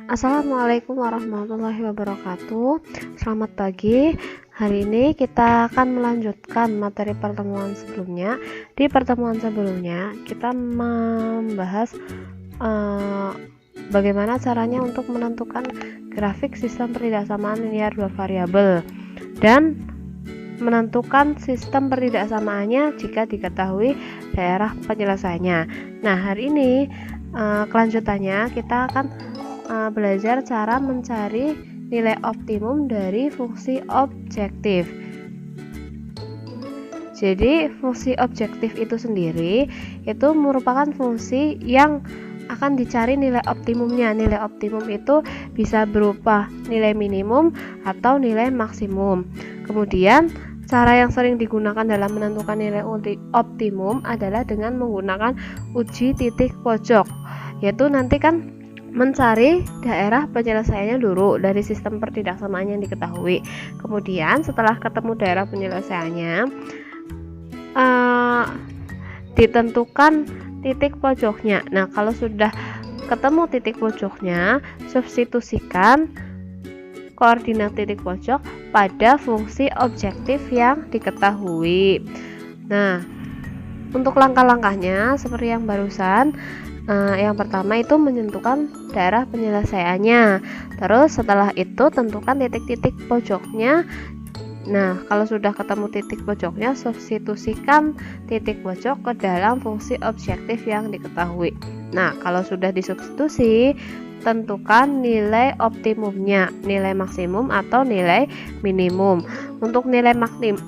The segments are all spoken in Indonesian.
Assalamualaikum warahmatullahi wabarakatuh. Selamat pagi. Hari ini kita akan melanjutkan materi pertemuan sebelumnya. Di pertemuan sebelumnya kita membahas bagaimana caranya untuk menentukan grafik sistem pertidaksamaan linear dua variabel dan menentukan sistem pertidaksamaannya jika diketahui daerah penyelesaiannya. Nah, hari ini kelanjutannya kita akan belajar cara mencari nilai optimum dari fungsi objektif. Jadi fungsi objektif itu sendiri itu merupakan fungsi yang akan dicari nilai optimumnya. Nilai optimum itu bisa berupa nilai minimum atau nilai maksimum. Kemudian cara yang sering digunakan dalam menentukan nilai optimum adalah dengan menggunakan uji titik pojok, yaitu nanti kan mencari daerah penyelesaiannya dulu dari sistem pertidaksamaan yang diketahui. Kemudian setelah ketemu daerah penyelesaiannya, ditentukan titik pojoknya. Nah, kalau sudah ketemu titik pojoknya, substitusikan koordinat titik pojok pada fungsi objektif yang diketahui. Nah, untuk langkah-langkahnya seperti yang barusan, yang pertama itu menentukan daerah penyelesaiannya. Terus setelah itu tentukan titik-titik pojoknya. Nah, kalau sudah ketemu titik pojoknya, substitusikan titik pojok ke dalam fungsi objektif yang diketahui. Nah, kalau sudah disubstitusi, tentukan nilai optimumnya, nilai maksimum atau nilai minimum. Untuk nilai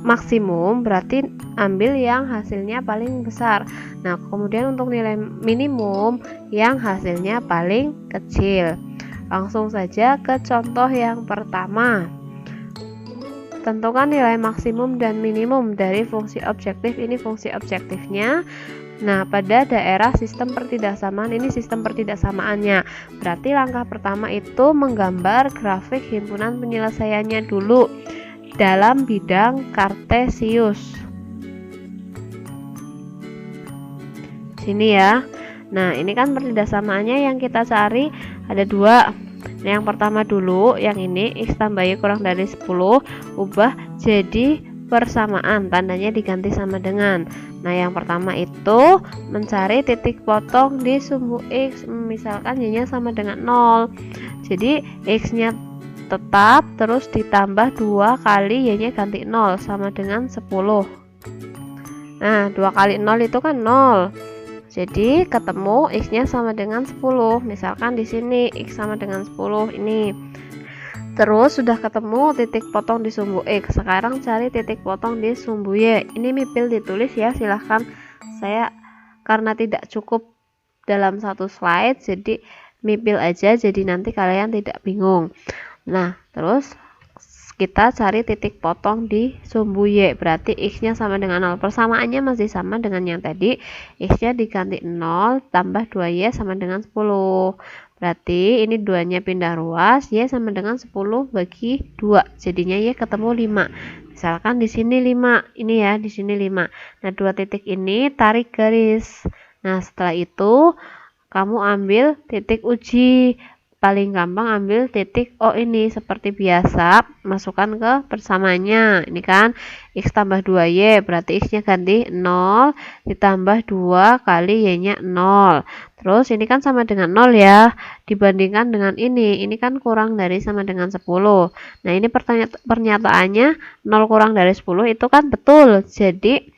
maksimum berarti ambil yang hasilnya paling besar. Nah, kemudian untuk nilai minimum yang hasilnya paling kecil. Langsung saja ke contoh yang pertama. Tentukan nilai maksimum dan minimum dari fungsi objektif. Ini fungsi objektifnya. Nah, pada daerah sistem pertidaksamaan, ini sistem pertidaksamaannya. Berarti langkah pertama itu menggambar grafik himpunan penyelesaiannya dulu dalam bidang kartesius. Sini ya. Nah, ini kan pertidaksamaannya yang kita cari ada dua. Nah, yang pertama dulu, yang ini x tambah y kurang dari 10 ubah jadi persamaan, tandanya diganti sama dengan. Nah, yang pertama itu mencari titik potong di sumbu x, misalkan y-nya sama dengan 0. Jadi x-nya tetap, terus ditambah 2 kali y-nya ganti 0 sama dengan 10. Nah, 2 kali 0 itu kan 0. Jadi ketemu x-nya sama dengan 10. Misalkan di sini x sama dengan 10 ini. Terus sudah ketemu titik potong di sumbu X. Sekarang cari titik potong di sumbu Y. Ini mipil ditulis ya, silahkan. Saya karena tidak cukup dalam satu slide, jadi mipil aja, jadi nanti kalian tidak bingung. Nah, terus kita cari titik potong di sumbu Y. Berarti X-nya sama dengan 0. Persamaannya masih sama dengan yang tadi. X-nya diganti 0 tambah 2Y sama dengan 10. Berarti ini 2-nya pindah ruas, Y sama dengan 10 bagi 2. Jadinya Y ketemu 5. Misalkan di sini 5. Ini ya, di sini 5. Nah, 2 titik ini tarik garis. Nah, setelah itu kamu ambil titik uji. Paling gampang ambil titik O ini seperti biasa, masukkan ke persamaannya. Ini kan X tambah 2Y, berarti X-nya ganti 0 ditambah 2 kali Y-nya 0. Terus ini kan sama dengan 0 ya, dibandingkan dengan ini kan kurang dari sama dengan 10. Nah, ini pernyataannya 0 kurang dari 10 itu kan betul. Jadi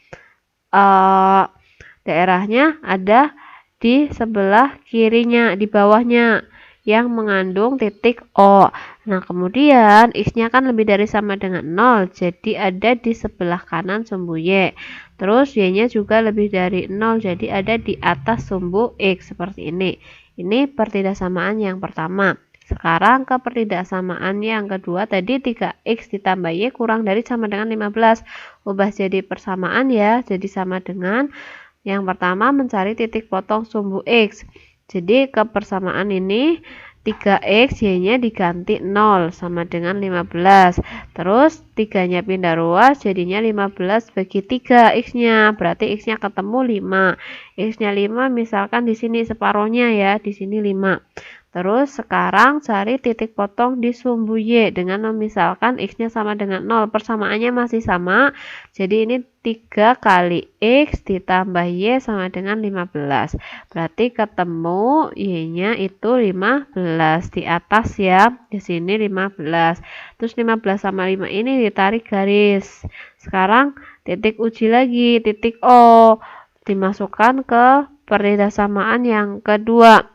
daerahnya ada di sebelah kirinya, di bawahnya, yang mengandung titik O. Nah, kemudian X-nya kan lebih dari sama dengan 0, jadi ada di sebelah kanan sumbu Y. Terus Y-nya juga lebih dari 0, jadi ada di atas sumbu X, seperti ini. Ini pertidaksamaan yang pertama. Sekarang ke pertidaksamaan yang kedua, tadi 3X ditambah Y kurang dari sama dengan 15. Ubah jadi persamaan ya, jadi sama dengan yang pertama mencari titik potong sumbu X. Jadi ke persamaan ini 3x y-nya diganti 0 sama dengan 15. Terus 3-nya pindah ruas jadinya 15 bagi 3 x-nya. Berarti x-nya ketemu 5. X-nya 5 misalkan di sini separohnya ya, di sini 5. Terus sekarang cari titik potong di sumbu Y dengan memisalkan X-nya sama dengan 0. Persamaannya masih sama. Jadi ini 3 kali X ditambah Y sama dengan 15. Berarti ketemu Y-nya itu 15 di atas ya. Di sini 15. Terus 15 sama 5 ini ditarik garis. Sekarang titik uji lagi, titik O. Dimasukkan ke persamaan yang kedua.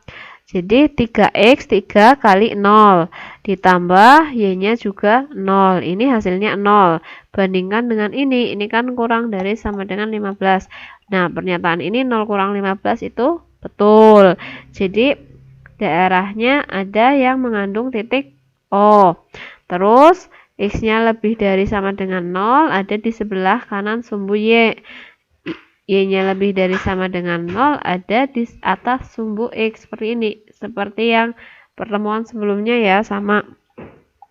Jadi 3X 3 kali 0 ditambah Y-nya juga 0. Ini hasilnya 0. Bandingkan dengan ini kan kurang dari sama dengan 15. Nah, pernyataan ini 0 kurang 15 itu betul. Jadi daerahnya ada yang mengandung titik O. Terus X-nya lebih dari sama dengan 0 ada di sebelah kanan sumbu Y. Y-nya lebih dari sama dengan 0 ada di atas sumbu X seperti ini. Seperti yang pertemuan sebelumnya ya, sama.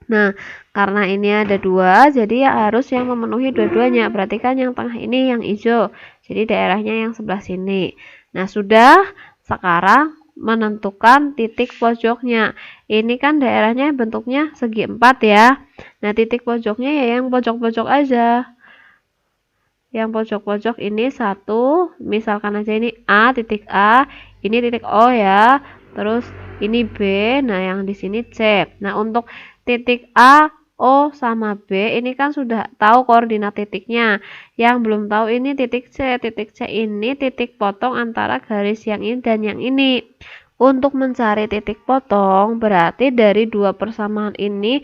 Nah, karena ini ada 2, jadi ya harus yang memenuhi dua-duanya. Perhatikan yang tengah ini yang hijau. Jadi daerahnya yang sebelah sini. Nah, sudah. Sekarang menentukan titik pojoknya. Ini kan daerahnya bentuknya segi 4 ya. Nah, titik pojoknya ya yang pojok-pojok aja. Yang pojok-pojok ini 1, misalkan aja ini A, titik A, ini titik O ya. Terus ini B, nah yang di sini C. Nah, untuk titik A, O sama B ini kan sudah tahu koordinat titiknya. Yang belum tahu ini titik C. Titik C ini titik potong antara garis yang ini dan yang ini. Untuk mencari titik potong berarti dari dua persamaan ini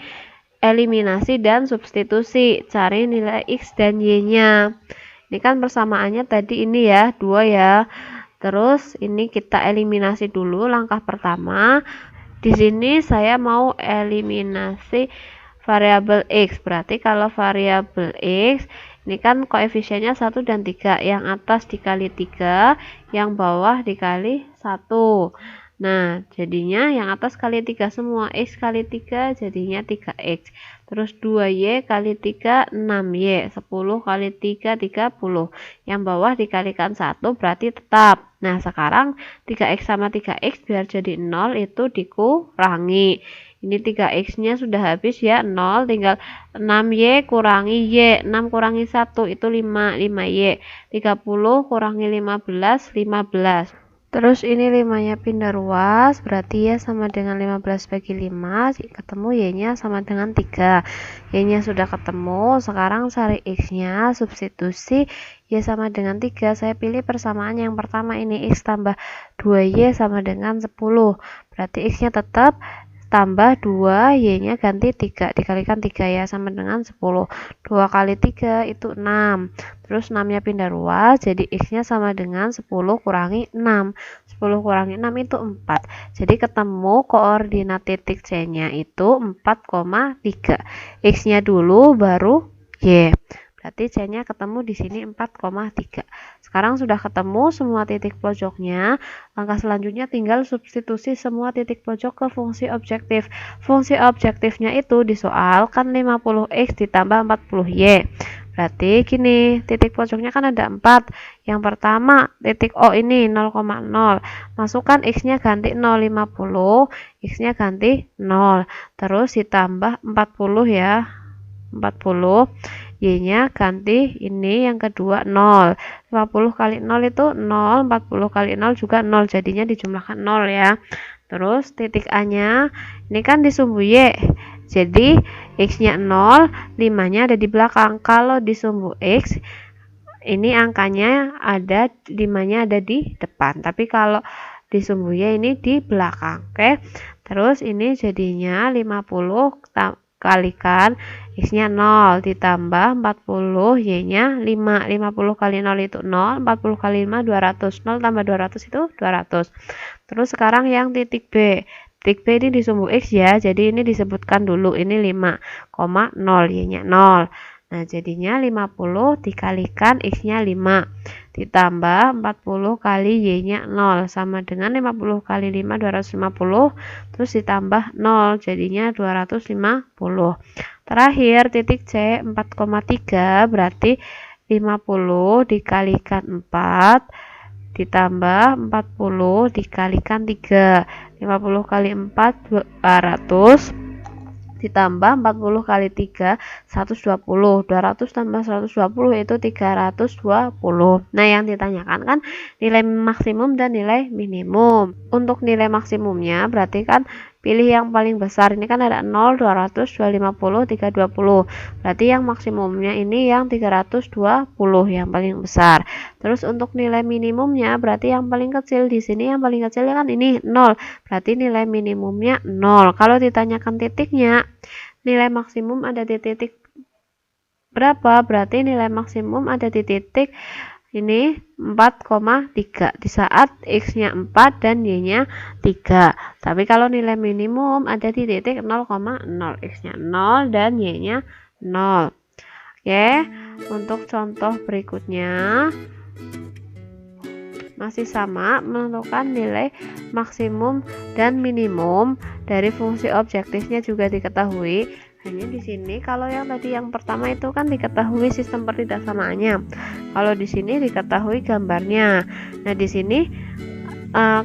eliminasi dan substitusi, cari nilai X dan Y-nya. Ini kan persamaannya tadi ini ya, 2 ya. Terus ini kita eliminasi dulu langkah pertama. Di sini saya mau eliminasi variabel X. Berarti kalau variabel X ini kan koefisiennya 1 dan 3. Yang atas dikali 3, yang bawah dikali 1. Nah, jadinya yang atas kali 3 semua. X kali 3 jadinya 3X. Terus 2Y kali 3, 6Y. 10 kali 3, 30. Yang bawah dikalikan 1 berarti tetap. Nah, sekarang 3X sama 3X biar jadi 0 itu dikurangi. Ini 3X-nya sudah habis ya, 0. Tinggal 6Y kurangi Y. 6 kurangi 1 itu 5. 5Y. 30 kurangi 15, 15. Terus ini 5-nya pindah ruas, berarti ya sama dengan 15 bagi 5, ketemu Y-nya sama dengan 3. Y-nya sudah ketemu, sekarang cari X-nya, substitusi Y sama dengan 3. Saya pilih persamaan yang pertama ini, X tambah 2Y sama dengan 10. Berarti X-nya tetap tambah 2, Y-nya ganti 3, dikalikan 3 ya, sama dengan 10. 2 kali 3 itu 6. Terus 6-nya pindah ruas, jadi X-nya sama dengan 10 kurangi 6. 10 kurangi 6 itu 4. Jadi ketemu koordinat titik C-nya itu 4,3. X-nya dulu baru Y. Berarti C-nya ketemu di sini 4,3. Sekarang sudah ketemu semua titik pojoknya. Langkah selanjutnya tinggal substitusi semua titik pojok ke fungsi objektif. Fungsi objektifnya itu di soal kan 50X ditambah 40Y. Berarti gini, titik pojoknya kan ada 4. Yang pertama, titik O ini 0,0. Masukkan X-nya ganti 0,50. X-nya ganti 0. Terus ditambah 40 ya. 40. Y-nya ganti ini yang kedua 0. 50 kali 0 itu 0, 40 kali 0 juga 0, jadinya dijumlahkan 0 ya. Terus titik A-nya ini kan di sumbu Y. Jadi X-nya 0, 5-nya ada di belakang. Kalau di sumbu X ini angkanya ada 5-nya ada di depan. Tapi kalau di sumbu Y ini di belakang. Oke. Terus ini jadinya 50 kalikan X-nya 0 ditambah 40, Y-nya 5. 50 kali 0 itu 0, 40 kali 5 200. 0 tambah 200 itu 200. Terus sekarang yang titik B. Titik B ini di sumbu X ya. Jadi ini disebutkan dulu ini 5,0, Y-nya 0. Nah, jadinya 50 dikalikan X-nya 5 ditambah 40 kali Y-nya 0 sama dengan 50 kali 5 250, terus ditambah 0 jadinya 250. Terakhir titik C 4,3 berarti 50 dikalikan 4 ditambah 40 dikalikan 3. 50 kali 4 200 ditambah 40 kali 3 120. 200 tambah 120 itu 320. Nah, yang ditanyakan kan nilai maksimum dan nilai minimum. Untuk nilai maksimumnya berarti kan pilih yang paling besar. Ini kan ada 0, 200, 250, 320. Berarti yang maksimumnya ini yang 320 yang paling besar. Terus untuk nilai minimumnya berarti yang paling kecil. Di sini yang paling kecil kan ini 0. Berarti nilai minimumnya 0. Kalau ditanyakan titiknya, nilai maksimum ada di titik berapa? Berarti nilai maksimum ada di titik ini 4,3 di saat x-nya 4 dan y-nya 3. Tapi kalau nilai minimum ada di titik 0,0, x-nya 0 dan y-nya 0. Oke, untuk contoh berikutnya masih sama, menentukan nilai maksimum dan minimum dari fungsi objektifnya juga diketahui. Hanya di sini kalau yang tadi yang pertama itu kan diketahui sistem pertidaksamannya. Kalau di sini diketahui gambarnya. Nah, di sini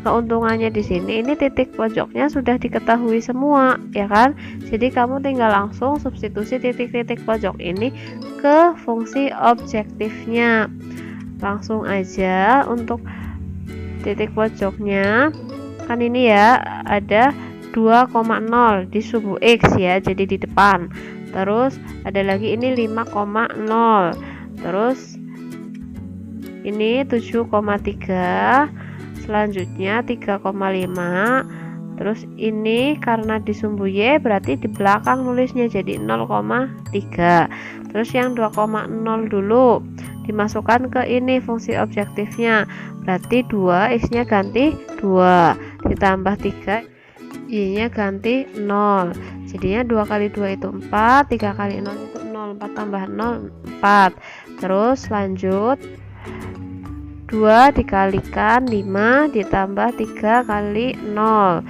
keuntungannya di sini ini titik pojoknya sudah diketahui semua, ya kan? Jadi kamu tinggal langsung substitusi titik-titik pojok ini ke fungsi objektifnya. Langsung aja untuk titik pojoknya kan ini ya ada 2,0 di subu x ya, jadi di depan. Terus ada lagi ini 5,0. Terus ini 7,3. Selanjutnya 3,5. Terus ini karena di sumbu y berarti di belakang nulisnya jadi 0,3. Terus yang 2,0 dulu dimasukkan ke ini fungsi objektifnya. Berarti 2 x-nya ganti 2 ditambah 3 y-nya ganti 0. Jadinya 2 kali 2 itu 4, 3 kali 0 itu 0, 4 tambah 0 4. Terus lanjut 2 dikalikan 5 ditambah 3 kali 0.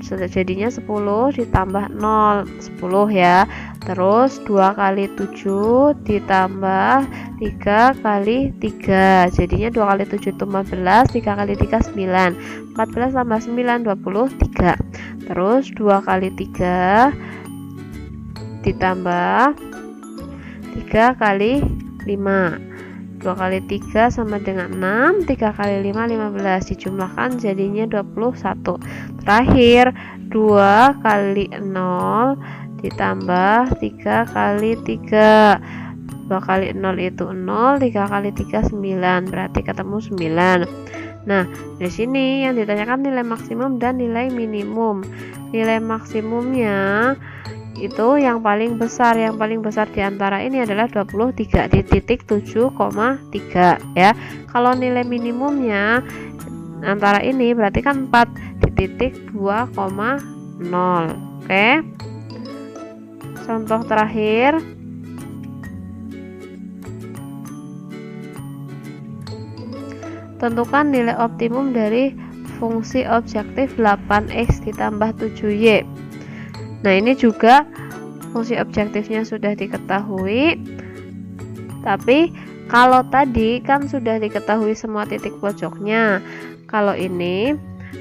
Jadinya 10 ditambah 0, 10 ya. Terus 2 kali 7 ditambah 3 kali 3. Jadinya 2 kali 7 itu 14, 3 kali 3 9. 14 tambah 9 23. Terus 2 kali 3 ditambah 3 kali 5. 2 kali 3 sama dengan 6, 3 kali 5 15, dijumlahkan jadinya 21. Terakhir 2 kali 0 ditambah 3 kali 3. 2 kali 0 itu 0, 3 kali 3 9, berarti ketemu 9. Nah, di sini yang ditanyakan nilai maksimum dan nilai minimum. Nilai maksimumnya itu yang paling besar di antara ini adalah 23 di titik 7,3 ya. Kalau nilai minimumnya antara ini berarti kan 4 di titik 2,0. Oke. Contoh terakhir, tentukan nilai optimum dari fungsi objektif 8x ditambah 7y. Nah, ini juga fungsi objektifnya sudah diketahui. Tapi kalau tadi kan sudah diketahui semua titik pojoknya. Kalau ini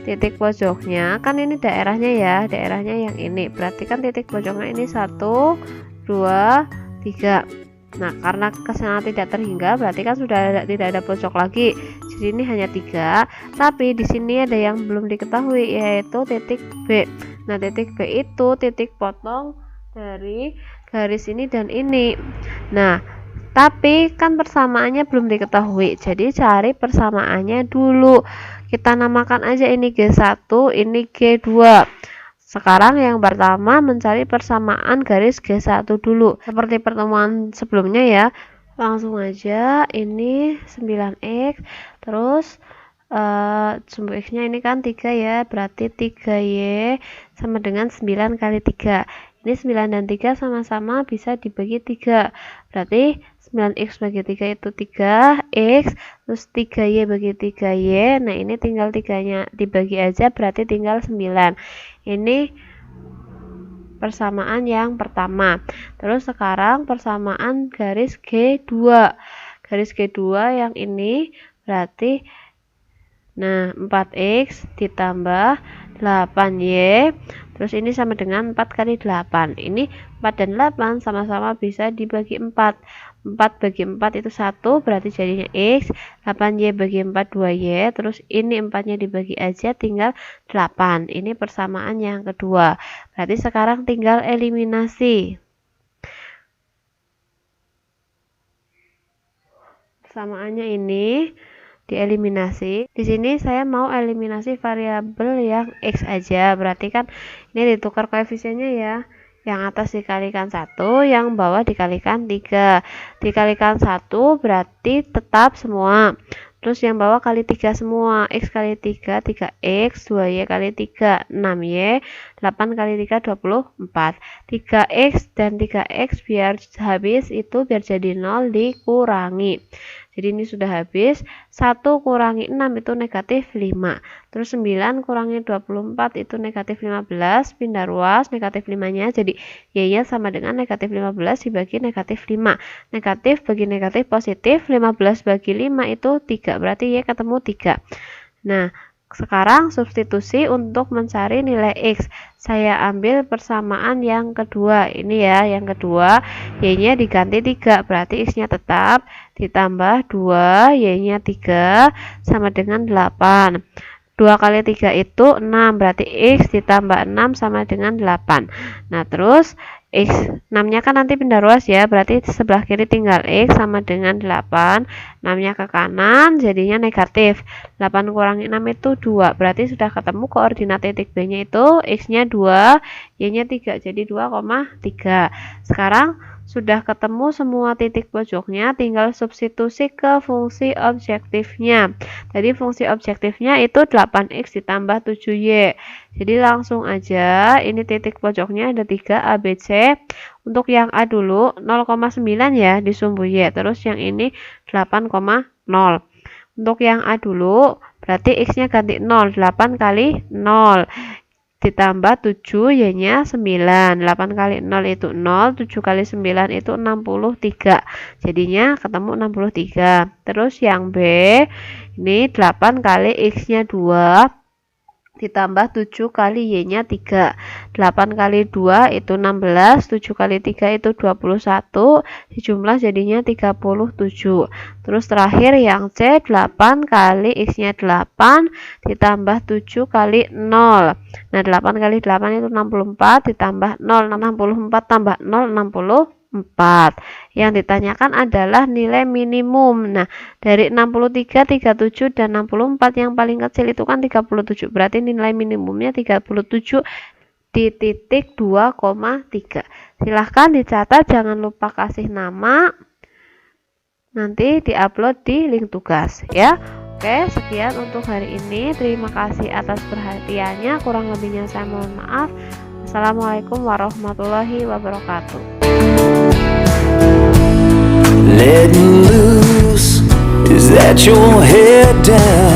titik pojoknya kan ini daerahnya ya, daerahnya yang ini. Berarti kan titik pojoknya ini 1, 2, 3. Nah, karena kesana tidak terhingga berarti kan sudah tidak ada pojok lagi. Jadi ini hanya 3. Tapi di sini ada yang belum diketahui yaitu titik B. Nah, titik B itu titik potong dari garis ini dan ini. Nah, tapi kan persamaannya belum diketahui. Jadi cari persamaannya dulu. Kita namakan aja ini G1, ini G2. Sekarang yang pertama mencari persamaan garis G1 dulu. Seperti pertemuan sebelumnya ya. Langsung aja ini 9x terus sumbu x-nya ini kan 3 ya, berarti 3y sama dengan 9 kali 3. Ini 9 dan 3 sama-sama bisa dibagi 3. Berarti 9x bagi 3 itu 3x, terus 3y bagi 3y. Nah, ini tinggal 3-nya dibagi aja, berarti tinggal 9. Ini persamaan yang pertama. Terus sekarang persamaan garis G2. Garis G2 yang ini berarti Nah, 4x ditambah 8y, terus ini sama dengan 4 kali 8. Ini 4 dan 8 sama-sama bisa dibagi 4. 4 bagi 4 itu 1, berarti jadinya x. 8y bagi 4 2y, terus ini 4-nya dibagi aja tinggal 8. Ini persamaan yang kedua. Berarti sekarang tinggal eliminasi. Persamaannya ini dieliminasi. Di sini saya mau eliminasi variabel yang x aja. Berarti kan ini ditukar koefisiennya ya. Yang atas dikalikan 1, yang bawah dikalikan 3. Dikalikan 1 berarti tetap semua. Terus yang bawah kali 3 semua. X kali 3, 3x, 2y kali 3, 6y, 8 kali 3, 24. 3x dan 3x biar habis itu biar jadi 0 dikurangi. Jadi ini sudah habis. 1 kurangi 6 itu negatif 5. Terus 9 kurangi 24 itu negatif 15. Pindah ruas negatif 5-nya. Jadi y-nya sama dengan negatif 15 dibagi negatif 5. Negatif bagi negatif positif. 15 bagi 5 itu 3. Berarti y ketemu 3. Nah, sekarang substitusi untuk mencari nilai x. Saya ambil persamaan yang kedua. Ini ya, yang kedua. Y-nya diganti 3. Berarti x-nya tetap. Ditambah 2, y-nya 3. Sama dengan 8. 2 kali 3 itu 6. Berarti x ditambah 6 sama dengan 8. Nah, terus x 6-nya kan nanti pindah ruas ya. Berarti sebelah kiri tinggal x sama dengan 8. 6-nya ke kanan jadinya negatif. 8 kurangi 6 itu 2. Berarti sudah ketemu koordinat titik B-nya itu x-nya 2, y-nya 3. Jadi 2,3. Sekarang sudah ketemu semua titik pojoknya, tinggal substitusi ke fungsi objektifnya. Tadi fungsi objektifnya itu 8x ditambah 7y. Jadi langsung aja, ini titik pojoknya ada 3 A, B, C. Untuk yang A dulu 0,9 ya disumbu y. Terus yang ini 8,0. Untuk yang A dulu, berarti x-nya ganti 0. 8 kali 0. Ditambah 7, y-nya 9. 8 kali 0 itu 0, 7 kali 9 itu 63. Jadinya ketemu 63. Terus yang B, ini 8 kali x-nya 2 ditambah 7 kali y-nya 3. 8 kali 2 itu 16, 7 kali 3 itu 21, dijumlah jadinya 37. Terus terakhir yang C, 8 kali x-nya 8 ditambah 7 kali 0. Nah, 8 kali 8 itu 64 ditambah 0, 64 tambah 0, 64. Yang ditanyakan adalah nilai minimum. Nah, dari 63, 37, dan 64 yang paling kecil itu kan 37. Berarti nilai minimumnya 37 di titik 2,3. Silahkan dicatat, jangan lupa kasih nama. Nanti diupload di link tugas ya. Oke, sekian untuk hari ini. Terima kasih atas perhatiannya. Kurang lebihnya saya mohon maaf. Assalamualaikum warahmatullahi wabarakatuh. Letting loose, is that your head down?